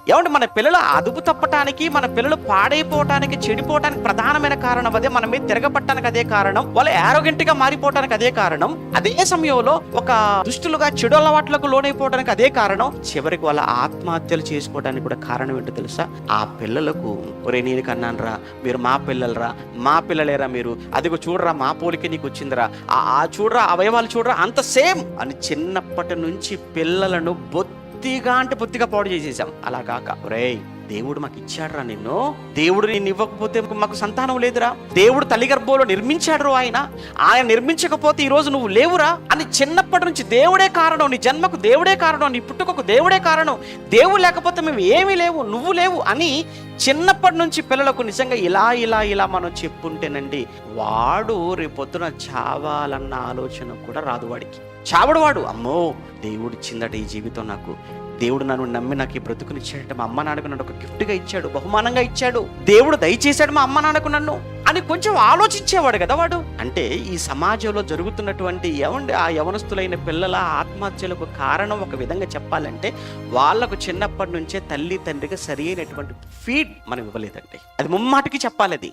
ఏమంటే మన పిల్లలు అదుపు తప్పటానికి, మన పిల్లలు పాడైపోవటానికి, చెడిపోవటానికి ప్రధానమైన కారణం అదే. మన మీద తిరగబట్టడానికి అదే కారణం. వాళ్ళు యారోగెంట్ గా మారిపోవటానికి అదే కారణం. అదే సమయంలో ఒక దుష్టులుగా, చెడు అలవాట్లకు లోనైపోవడానికి అదే కారణం. చివరికి వాళ్ళ ఆత్మహత్యలు చేసుకోవడానికి కూడా కారణం ఏంటో తెలుసా? ఆ పిల్లలకు ఒరే నేను కన్నాను రా, మీరు మా పిల్లలరా, మా పిల్లలేరా మీరు, అదిగో చూడరా మా పోలికే నీకు వచ్చిందిరా, ఆ చూడరా అవయవాలు చూడరా అంత సేమ్ అని చిన్నప్పటి నుంచి పిల్లలను బొత్తిగా పాడు చేసేసాం. అలా కాక ఒరేయ్ దేవుడు మాకు ఇచ్చాడురా నిన్ను, దేవుడు నిన్ను ఇవ్వకపోతే మాకు సంతానం లేదురా, దేవుడు తల్లి గర్భంలో నిర్మించాడు ఆయన నిర్మించకపోతే ఈరోజు నువ్వు లేవురా అని చిన్నప్పటి నుంచి దేవుడే కారణం, నీ జన్మకు దేవుడే కారణం, నీ పుట్టుకకు దేవుడే కారణం, దేవుడు లేకపోతే మేము ఏమీ లేవు, నువ్వు లేవు అని చిన్నప్పటి నుంచి పిల్లలకు నిజంగా ఇలా మనం చెప్పుంటేనండి వాడు రేపొద్దున చావాలన్న ఆలోచన కూడా రాదు వాడికి. చావడు వాడు. అమ్మో దేవుడు ఇచ్చిందట ఈ జీవితం నాకు, దేవుడు నన్ను నమ్మి నాకు ఈ బ్రతుకునిచ్చాడట, మా అమ్మ నాన్నకు నన్ను ఒక గిఫ్ట్గా ఇచ్చాడు, బహుమానంగా ఇచ్చాడు, దేవుడు దయచేశాడు మా అమ్మ నాన్నకు నన్ను అని కొంచెం ఆలోచించేవాడు కదా వాడు. అంటే ఈ సమాజంలో జరుగుతున్నటువంటి ఆ యవనస్తులైన పిల్లల ఆత్మహత్యలకు కారణం ఒక విధంగా చెప్పాలంటే వాళ్లకు చిన్నప్పటి నుంచే తల్లి తండ్రికి సరి అయినటువంటి ఫీడ్ మనం ఇవ్వలేదండి. అది ముమ్మాటికి చెప్పాలి. అది